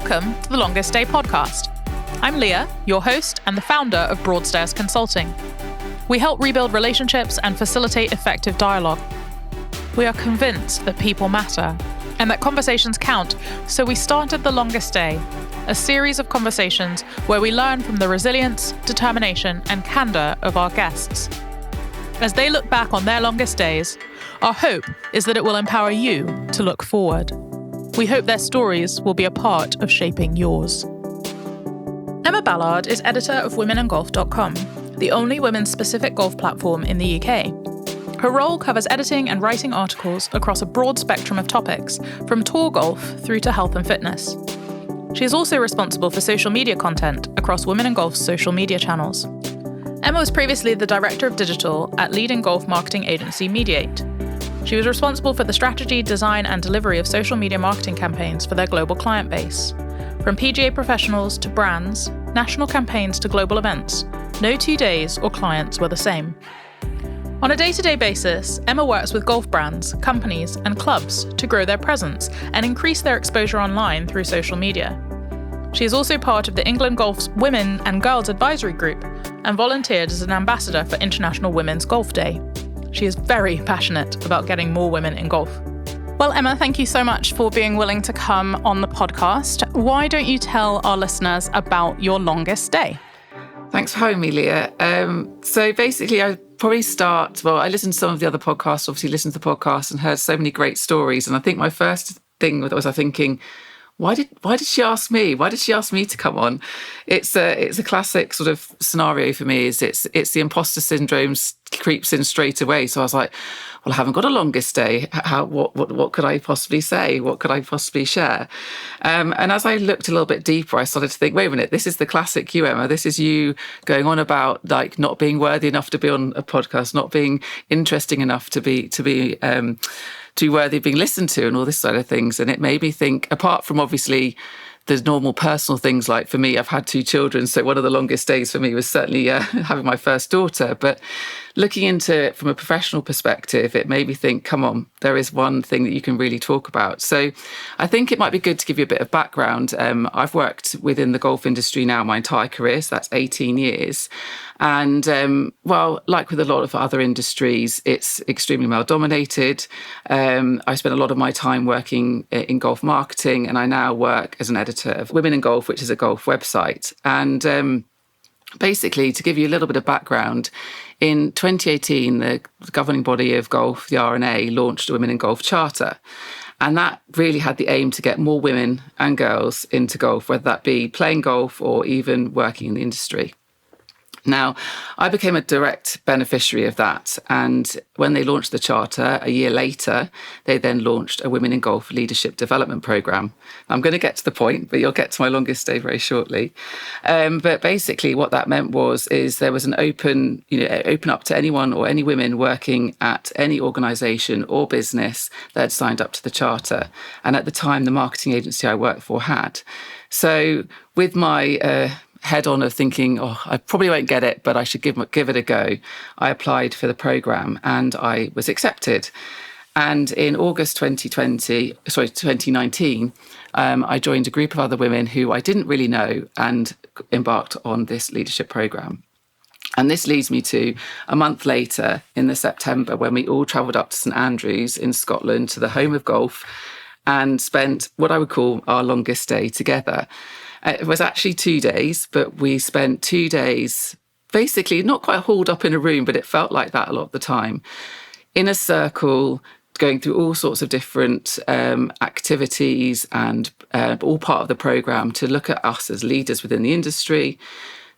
Welcome to the Longest Day podcast. I'm Leah, your host and the founder of Broadstairs Consulting. We help rebuild relationships and facilitate effective dialogue. We are convinced that people matter and that conversations count, so we started The Longest Day, a series of conversations where we learn from the resilience, determination, and candor of our guests. As they look back on their longest days, our hope is that it will empower you to look forward. We hope their stories will be a part of shaping yours. Emma Ballard is editor of womenandgolf.com, the only women's-specific golf platform in the UK. Her role covers editing and writing articles across a broad spectrum of topics, from tour golf through to health and fitness. She is also responsible for social media content across Women in Golf's social media channels. Emma was previously the director of digital at leading golf marketing agency Mediate. She was responsible for the strategy, design, and delivery of social media marketing campaigns for their global client base. From PGA professionals to brands, national campaigns to global events, no 2 days or clients were the same. On a day-to-day basis, Emma works with golf brands, companies, and clubs to grow their presence and increase their exposure online through social media. She is also part of the England Golf's Women and Girls Advisory Group and volunteered as an ambassador for International Women's Golf Day. She is very passionate about getting more women in golf. Well, Emma, thank you so much for being willing to come on the podcast. Why don't you tell our listeners about your longest day? Thanks for having me, Leah. So basically, I probably I listened to some of the other podcasts, obviously listened to the podcast and heard so many great stories. And I think my first thing was thinking, why did she ask me? Why did she ask me to come on? It's a classic sort of scenario for me. It's the imposter syndrome creeps in straight away. So I was like, well, I haven't got a longest day. What could I possibly say? What could I possibly share? And as I looked a little bit deeper, I started to think, wait a minute, this is the classic you, Emma. This is you going on about like not being worthy enough to be on a podcast, not being interesting enough to be worthy of being listened to and all this side of things. And it made me think, apart from obviously the normal personal things, like for me, I've had 2 children. So one of the longest days for me was certainly having my first daughter. But looking into it from a professional perspective, it made me think, come on, there is one thing that you can really talk about. So I think it might be good to give you a bit of background. I've worked within the golf industry now my entire career, so that's 18 years. And like with a lot of other industries, it's extremely male dominated. I spent a lot of my time working in golf marketing, and I now work as an editor of Women in Golf, which is a golf website. And basically, to give you a little bit of background, in 2018, the governing body of golf, the R&A, launched a Women in Golf Charter. And that really had the aim to get more women and girls into golf, whether that be playing golf or even working in the industry. Now, I became a direct beneficiary of that. And when they launched the charter a year later, they then launched a Women in Golf Leadership Development Programme. I'm going to get to the point, but you'll get to my longest day very shortly. But basically what that meant is there was an open up to anyone or any women working at any organisation or business that had signed up to the charter. And at the time, the marketing agency I worked for had. So with my head on of thinking, I probably won't get it, but I should give it a go, I applied for the programme and I was accepted. And in August 2019, I joined a group of other women who I didn't really know and embarked on this leadership programme. And this leads me to a month later in the September when we all travelled up to St Andrews in Scotland, to the home of golf, and spent what I would call our longest day together. It was actually 2 days, but we spent 2 days basically not quite hauled up in a room, but it felt like that a lot of the time, in a circle, going through all sorts of different activities and all part of the programme to look at us as leaders within the industry,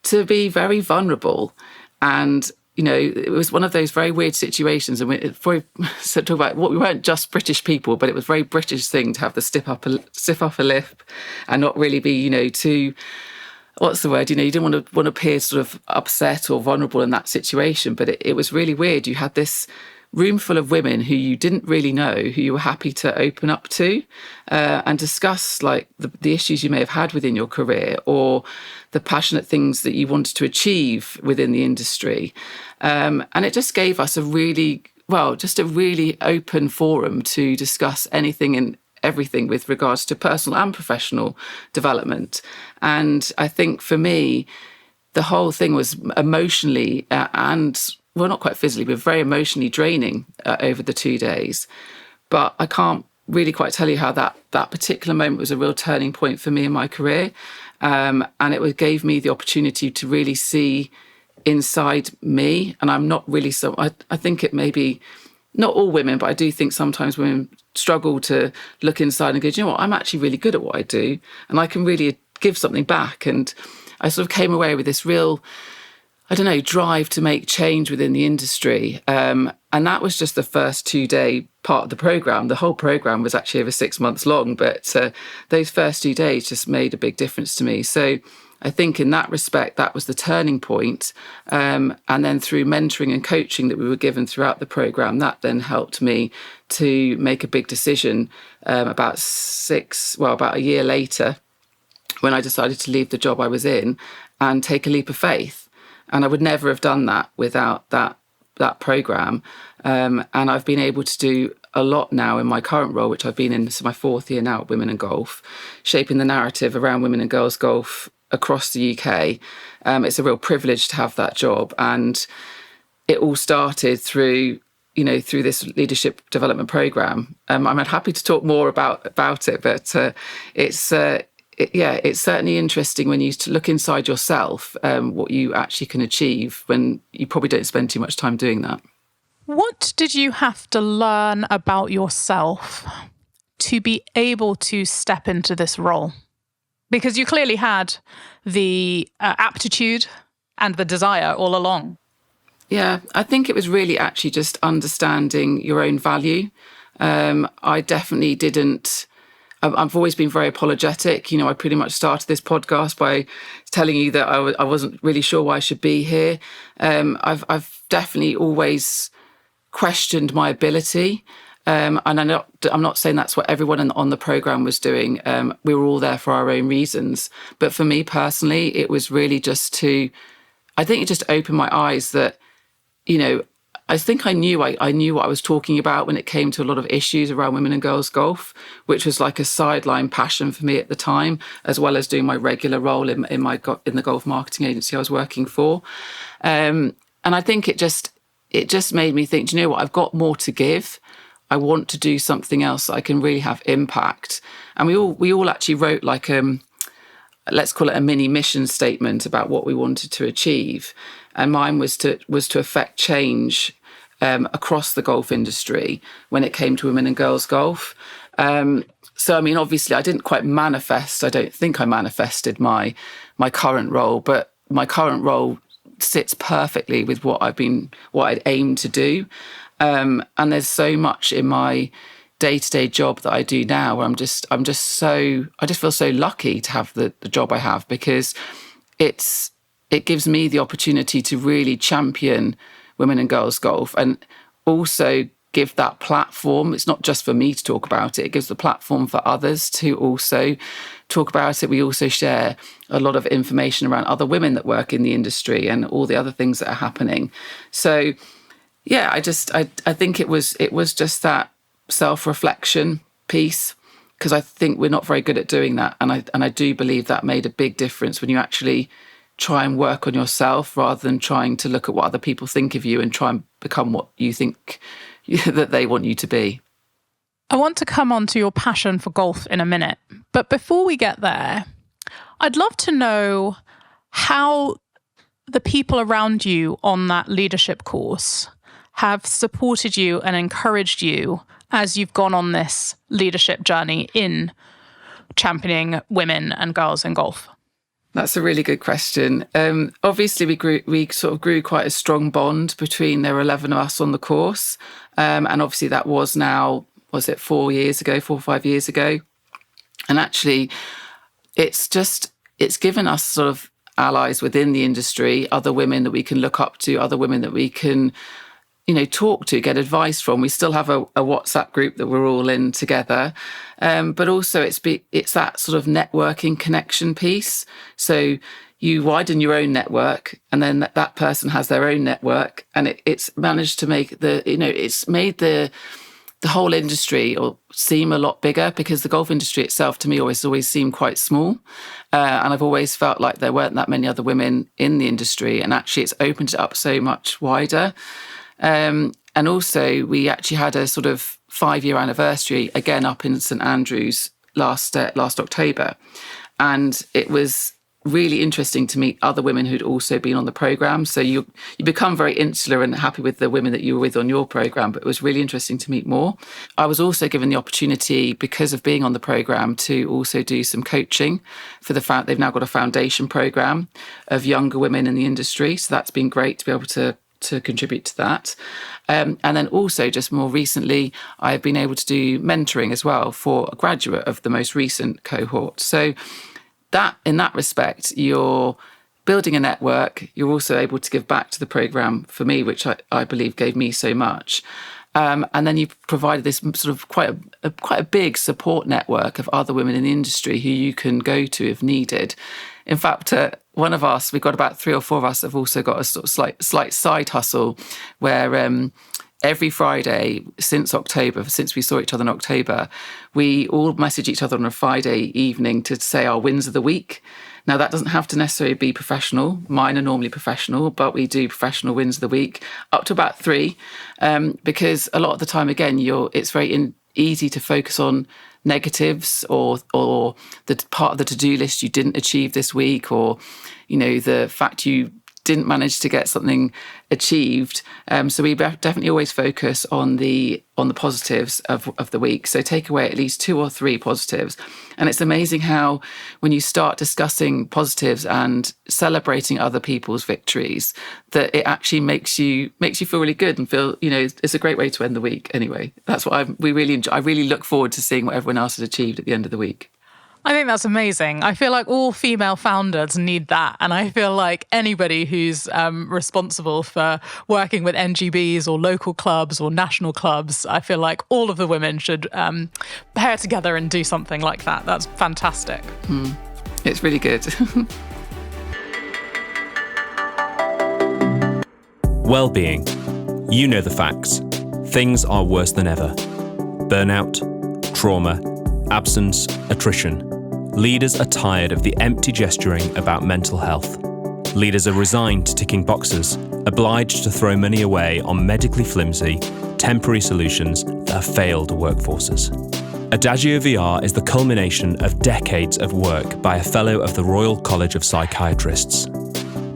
to be very vulnerable. And it was one of those very weird situations. And we weren't just British people, but it was a very British thing to have the stiff upper lip and not really be, too, what's the word? You didn't want to appear sort of upset or vulnerable in that situation. But it was really weird. You had this room full of women who you didn't really know, who you were happy to open up to and discuss like the issues you may have had within your career or the passionate things that you wanted to achieve within the industry. And it just gave us a really open forum to discuss anything and everything with regards to personal and professional development. And I think for me, the whole thing was emotionally well, not quite physically, but very emotionally draining over the 2 days. But I can't really quite tell you how that particular moment was a real turning point for me in my career. And it gave me the opportunity to really see inside me. And I'm not really I think it may be not all women, but I do think sometimes women struggle to look inside and go, do you know what, I'm actually really good at what I do and I can really give something back. And I sort of came away with this real, I don't know, drive to make change within the industry. And that was just the first 2-day part of the programme. The whole programme was actually over 6 months long, but those first 2 days just made a big difference to me. So I think in that respect, that was the turning point. And then through mentoring and coaching that we were given throughout the programme, that then helped me to make a big decision about a year later, when I decided to leave the job I was in and take a leap of faith. And I would never have done that without that programme. And I've been able to do a lot now in my current role, which I've been in, this is my 4th year now at Women in Golf, shaping the narrative around women and girls golf across the UK. It's a real privilege to have that job. And it all started through this leadership development programme. I'm happy to talk more about it, but it's certainly interesting when you look inside yourself, what you actually can achieve when you probably don't spend too much time doing that. What did you have to learn about yourself to be able to step into this role? Because you clearly had the aptitude and the desire all along. Yeah, I think it was really actually just understanding your own value. I definitely didn't. I've always been very apologetic. I pretty much started this podcast by telling you that I wasn't really sure why I should be here. I've definitely always questioned my ability. And I'm not saying that's what everyone on the programme was doing. We were all there for our own reasons. But for me personally, it was really just I think it just opened my eyes that, I think I knew what I was talking about when it came to a lot of issues around women and girls golf, which was like a sideline passion for me at the time, as well as doing my regular role in the golf marketing agency I was working for. And I think it just made me think, do you know what, I've got more to give. I want to do something else that I can really have impact. And we all actually wrote like let's call it a mini mission statement about what we wanted to achieve. And mine was to affect change across the golf industry when it came to women and girls golf. So, I mean, obviously I didn't quite manifest. I don't think I manifested my current role, but my current role sits perfectly with what I'd aimed to do. And there's so much in my day-to-day job that I do now where I just feel so lucky to have the job I have, because it gives me the opportunity to really champion women and girls golf and also give that platform. It's not just for me to talk about it. It gives the platform for others to also talk about it. We also share a lot of information around other women that work in the industry and all the other things that are happening. So yeah, I think it was just that self-reflection piece, because I think we're not very good at doing that. And I do believe that made a big difference when you actually try and work on yourself rather than trying to look at what other people think of you and try and become what you think that they want you to be. I want to come on to your passion for golf in a minute. But before we get there, I'd love to know how the people around you on that leadership course have supported you and encouraged you as you've gone on this leadership journey in championing women and girls in golf. That's a really good question. Obviously, we sort of grew quite a strong bond between, there were 11 of us on the course. And obviously that was now, was it 4 or 5 years ago? And actually, it's given us sort of allies within the industry, other women that we can look up to, other women that we can, talk to, get advice from. We still have a WhatsApp group that we're all in together. But also it's that sort of networking connection piece. So you widen your own network, and then that person has their own network, and it's managed to make it's made the the whole industry seem a lot bigger, because the golf industry itself to me always seemed quite small. And I've always felt like there weren't that many other women in the industry. And actually it's opened it up so much wider. And also we actually had a sort of 5-year anniversary again up in St Andrews last October. And it was really interesting to meet other women who'd also been on the programme. So you become very insular and happy with the women that you were with on your programme, but it was really interesting to meet more. I was also given the opportunity, because of being on the programme, to also do some coaching for the fact they've now got a foundation programme of younger women in the industry. So that's been great to be able to contribute to that. And then also just more recently, I've been able to do mentoring as well for a graduate of the most recent cohort. So that, in that respect, you're building a network. You're also able to give back to the programme for me, which I believe gave me so much. And then you've provided this sort of quite a big support network of other women in the industry who you can go to if needed. In fact, one of us, we've got about 3 or 4 of us, have also got a sort of slight side hustle where every Friday since we saw each other in October, we all message each other on a Friday evening to say our wins of the week. Now, that doesn't have to necessarily be professional. Mine are normally professional, but we do professional wins of the week, up to about 3, because a lot of the time, again, it's very easy to focus on negatives or the part of the to-do list you didn't achieve this week, or, the fact you didn't manage to get something achieved. So we definitely always focus on the positives of the week. So take away at least 2 or 3 positives. And it's amazing how when you start discussing positives and celebrating other people's victories, that it actually makes you feel really good and feel, it's a great way to end the week anyway. That's what I really enjoy. I really look forward to seeing what everyone else has achieved at the end of the week. I think that's amazing. I feel like all female founders need that. And I feel like anybody who's responsible for working with NGBs or local clubs or national clubs, I feel like all of the women should pair together and do something like that. That's fantastic. It's really good. Well-being. You know the facts. Things are worse than ever. Burnout, trauma, absence, attrition. Leaders are tired of the empty gesturing about mental health. Leaders are resigned to ticking boxes, obliged to throw money away on medically flimsy, temporary solutions that have failed workforces. Adagio VR is the culmination of decades of work by a fellow of the Royal College of Psychiatrists.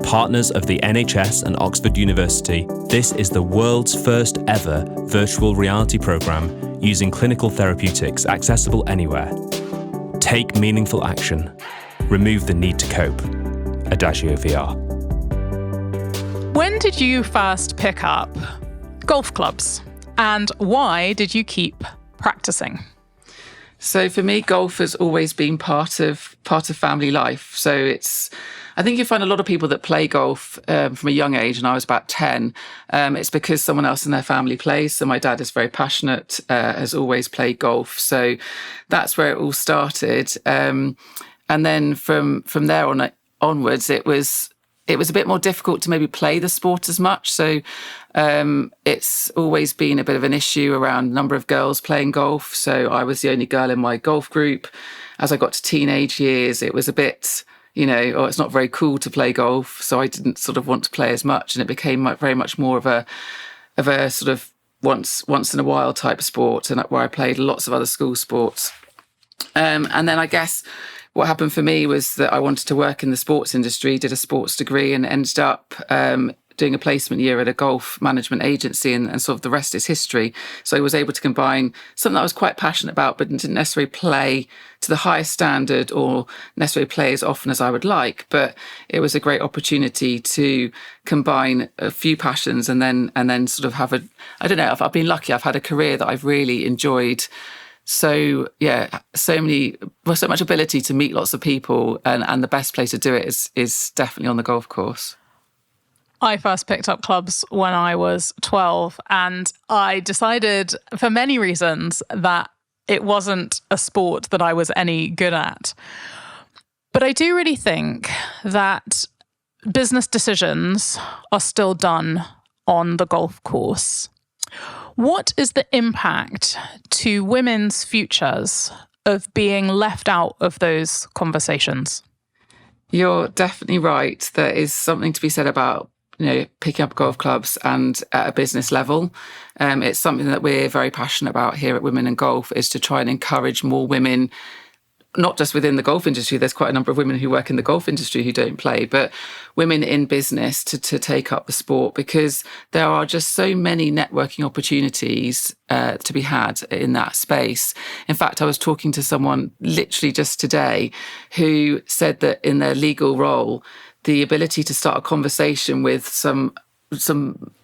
Partners of the NHS and Oxford University, this is the world's first ever virtual reality programme using clinical therapeutics accessible anywhere. Take meaningful action. Remove the need to cope. Adagio VR. When did you first pick up golf clubs? And why did you keep practicing? So for me, golf has always been part of family life. So I think you find a lot of people that play golf from a young age, and I was about 10. It's because someone else in their family plays. So my dad is very passionate, has always played golf. So that's where it all started. And then from there onwards, it was a bit more difficult to maybe play the sport as much. So it's always been a bit of an issue around the number of girls playing golf. So I was the only girl in my golf group. As I got to teenage years, it was a bit, it's not very cool to play golf. So I didn't sort of want to play as much. And it became very much more of a sort of once in a while type of sport, and where I played lots of other school sports. And then I guess what happened for me was that I wanted to work in the sports industry, did a sports degree, and ended up doing a placement year at a golf management agency, and sort of the rest is history. So I was able to combine something that I was quite passionate about, but didn't necessarily play to the highest standard or necessarily play as often as I would like. But it was a great opportunity to combine a few passions and then sort of have I don't know, I've been lucky. I've had a career that I've really enjoyed. So yeah, so much ability to meet lots of people, and the best place to do it is definitely on the golf course. I first picked up clubs when I was 12, and I decided for many reasons that it wasn't a sport that I was any good at. But I do really think that business decisions are still done on the golf course. What is the impact to women's futures of being left out of those conversations? You're definitely right. There is something to be said about, picking up golf clubs and at a business level. It's something that we're very passionate about here at Women in Golf, is to try and encourage more women, not just within the golf industry. There's quite a number of women who work in the golf industry who don't play, but women in business to take up the sport, because there are just so many networking opportunities to be had in that space. In fact, I was talking to someone literally just today who said that in their legal role, the ability to start a conversation with some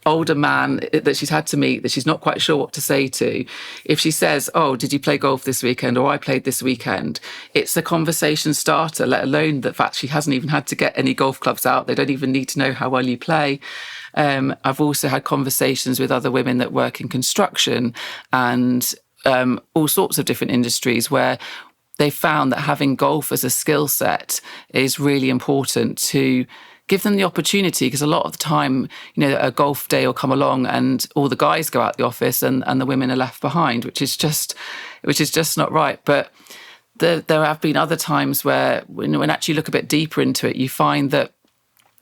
older man that she's had to meet that she's not quite sure what to say to, if she says, "Oh, did you play golf this weekend?" or "I played this weekend," it's a conversation starter, let alone the fact she hasn't even had to get any golf clubs out. They don't even need to know how well you play. I've also had conversations with other women that work in construction and all sorts of different industries where they found that having golf as a skill set is really important to give them the opportunity, because a lot of the time, a golf day will come along and all the guys go out the office and the women are left behind, which is just not right. But there have been other times where when actually you look a bit deeper into it, you find that,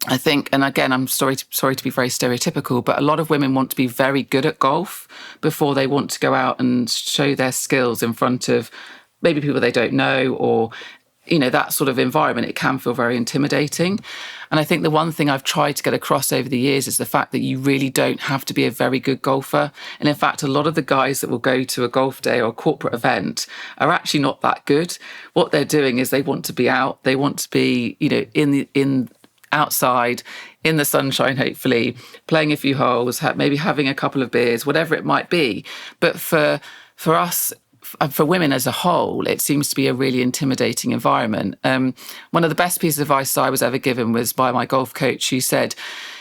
I think, and again, I'm sorry to be very stereotypical, but a lot of women want to be very good at golf before they want to go out and show their skills in front of maybe people they don't know, or that sort of environment. It can feel very intimidating. And I think the one thing I've tried to get across over the years is the fact that you really don't have to be a very good golfer. And in fact, a lot of the guys that will go to a golf day or a corporate event are actually not that good. What they're doing is they want to be out. They want to be, in outside, in the sunshine, hopefully, playing a few holes, maybe having a couple of beers, whatever it might be. But for us, for women as a whole, it seems to be a really intimidating environment. One of the best pieces of advice I was ever given was by my golf coach, who said,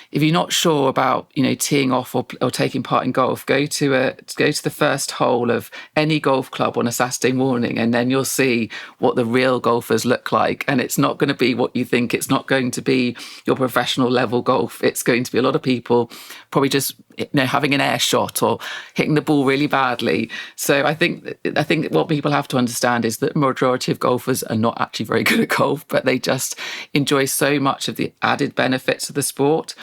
if you're not sure about, teeing off or taking part in golf, go to the first hole of any golf club on a Saturday morning, and then you'll see what the real golfers look like. And it's not going to be what you think. It's not going to be your professional level golf. It's going to be a lot of people probably just, having an air shot or hitting the ball really badly. So I think what people have to understand is that the majority of golfers are not actually very good at golf, but they just enjoy so much of the added benefits of the sport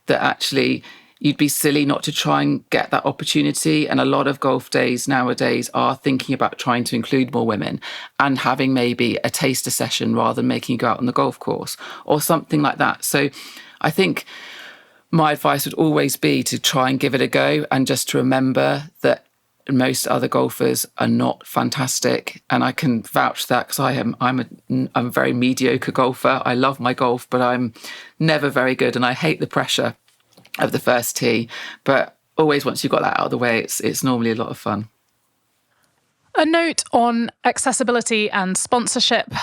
that actually you'd be silly not to try and get that opportunity. And a lot of golf days nowadays are thinking about trying to include more women and having maybe a taster session rather than making you go out on the golf course or something like that. So I think my advice would always be to try and give it a go, and just to remember that most other golfers are not fantastic. And I can vouch for that, because I'm a very mediocre golfer. I love my golf, but I'm never very good, and I hate the pressure of the first tee. But always, once you've got that out of the way, it's normally a lot of fun. A note on accessibility and sponsorship.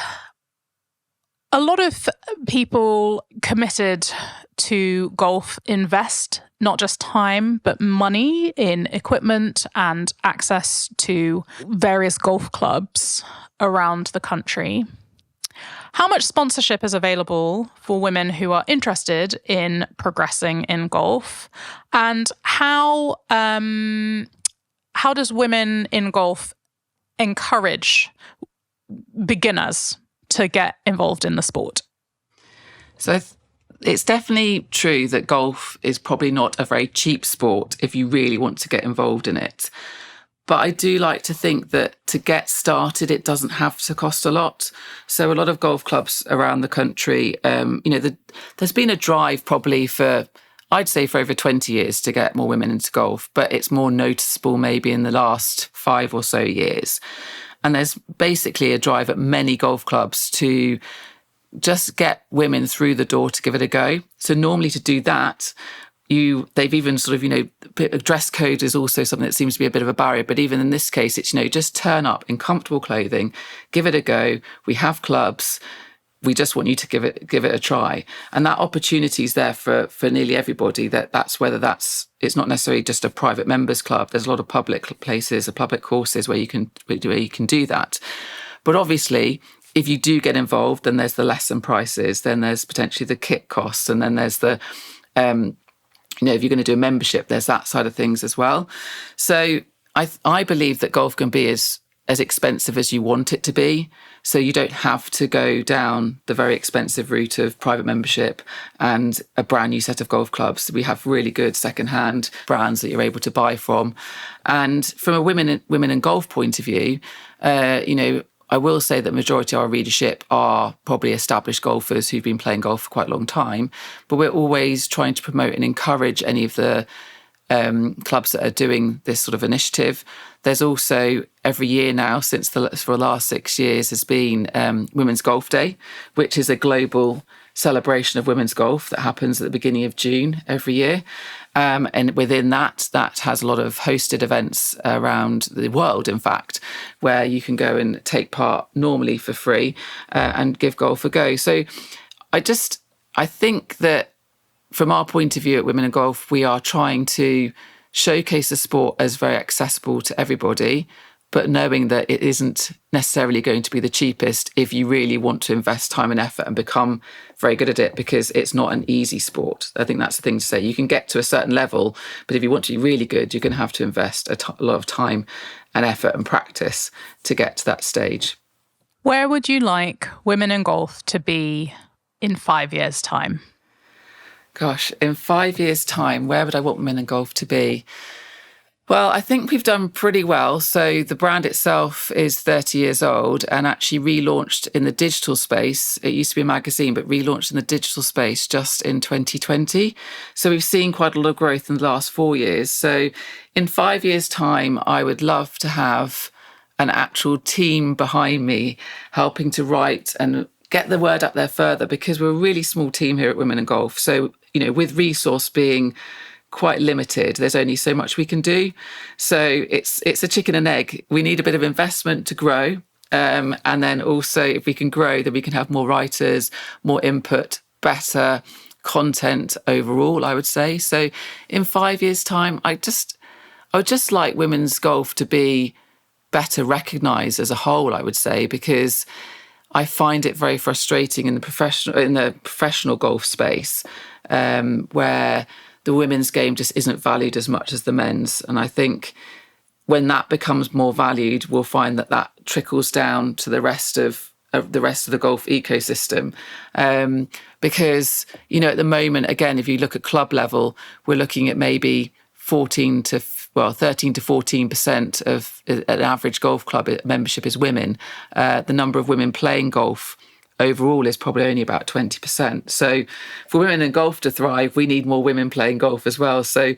A lot of people committed to golf invest not just time, but money in equipment and access to various golf clubs around the country. How much sponsorship is available for women who are interested in progressing in golf? And how does Women in Golf encourage beginners to get involved in the sport? So it's definitely true that golf is probably not a very cheap sport if you really want to get involved in it. But I do like to think that to get started, it doesn't have to cost a lot. So a lot of golf clubs around the country, there's been a drive probably I'd say for over 20 years to get more women into golf, but it's more noticeable maybe in the last 5 or so years. And there's basically a drive at many golf clubs to just get women through the door to give it a go. So normally to do that, they've even sort of, dress code is also something that seems to be a bit of a barrier. But even in this case, it's, just turn up in comfortable clothing, give it a go. We have clubs. We just want you to give it a try. And that opportunity is there for nearly everybody. That's whether it's not necessarily just a private members club. There's a lot of public places, public courses where you can do that. But obviously, if you do get involved, then there's the lesson prices, then there's potentially the kit costs, and then there's the if you're going to do a membership, there's that side of things as well. So I believe that golf can be as expensive as you want it to be. So you don't have to go down the very expensive route of private membership and a brand new set of golf clubs. We have really good secondhand brands that you're able to buy from. And from a women in golf point of view, I will say that majority of our readership are probably established golfers who've been playing golf for quite a long time, but we're always trying to promote and encourage any of the clubs that are doing this sort of initiative. There's also every year now, for the last 6 years, has been Women's Golf Day, which is a global celebration of women's golf that happens at the beginning of June every year. And within that has a lot of hosted events around the world, in fact, where you can go and take part normally for free and give golf a go. So I think that from our point of view at Women in Golf, we are trying to showcase the sport as very accessible to everybody, but knowing that it isn't necessarily going to be the cheapest if you really want to invest time and effort and become very good at it, because it's not an easy sport. I think that's the thing to say. You can get to a certain level, but if you want to be really good, you're going to have to invest a lot of time and effort and practice to get to that stage. Where would you like Women in Golf to be in 5 years' time? Gosh, in 5 years' time, where would I want Women in Golf to be? Well, I think we've done pretty well. So the brand itself is 30 years old and actually relaunched in the digital space. It used to be a magazine, but relaunched in the digital space just in 2020. So we've seen quite a lot of growth in the last 4 years. So in 5 years' time, I would love to have an actual team behind me helping to write and get the word up there further, because we're a really small team here at Women in Golf. So, with resource being quite limited, there's only so much we can do. So it's a chicken and egg. We need a bit of investment to grow. And then also, if we can grow, then we can have more writers, more input, better content overall, I would say. So in 5 years' time, I would just like women's golf to be better recognised as a whole, I would say, because I find it very frustrating in the professional golf space, where the women's game just isn't valued as much as the men's. And I think when that becomes more valued, we'll find that trickles down to the rest of the golf ecosystem. Because, at the moment, again, if you look at club level, we're looking at maybe 13 to 14% of an average golf club membership is women. The number of women playing golf overall is probably only about 20%. So for Women in Golf to thrive, we need more women playing golf as well. So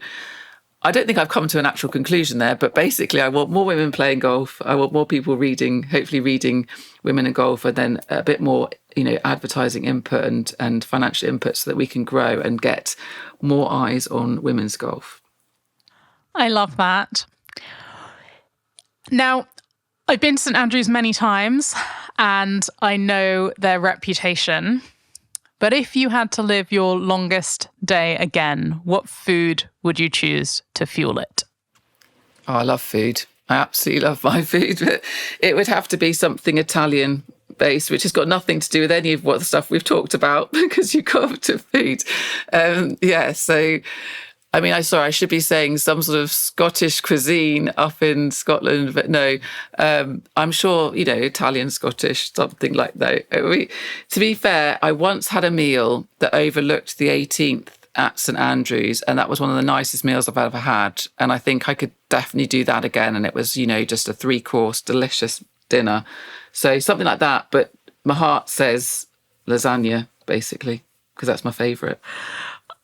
I don't think I've come to an actual conclusion there, but basically I want more women playing golf. I want more people hopefully reading Women in Golf, and then a bit more, advertising input and financial input so that we can grow and get more eyes on women's golf. I love that. Now, I've been to St Andrews many times and I know their reputation. But if you had to live your longest day again, what food would you choose to fuel it? Oh, I love food. I absolutely love my food. But it would have to be something Italian based, which has got nothing to do with any of what the stuff we've talked about, because you go up to food. So I should be saying some sort of Scottish cuisine up in Scotland, but no, I'm sure, Italian, Scottish, something like that. To be fair, I once had a meal that overlooked the 18th at St Andrews, and that was one of the nicest meals I've ever had. And I think I could definitely do that again. And it was, just a 3-course, delicious dinner. So something like that. But my heart says lasagna, basically, because that's my favourite.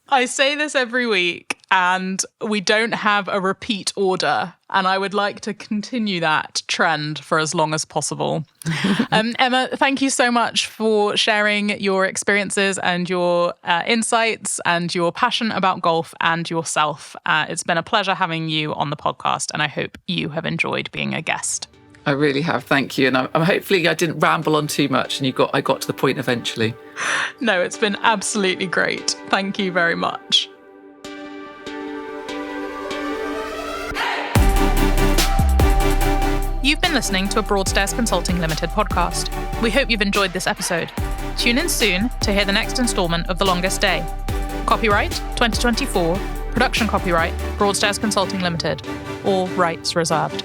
I say this every week and we don't have a repeat order, and I would like to continue that trend for as long as possible. Emma, thank you so much for sharing your experiences and your insights and your passion about golf and yourself. It's been a pleasure having you on the podcast, and I hope you have enjoyed being a guest. I really have, thank you. And I'm hopefully I didn't ramble on too much and I got to the point eventually. No, it's been absolutely great. Thank you very much. You've been listening to a Broadstairs Consulting Limited podcast. We hope you've enjoyed this episode. Tune in soon to hear the next instalment of The Longest Day. Copyright 2024, Production copyright, Broadstairs Consulting Limited. All rights reserved.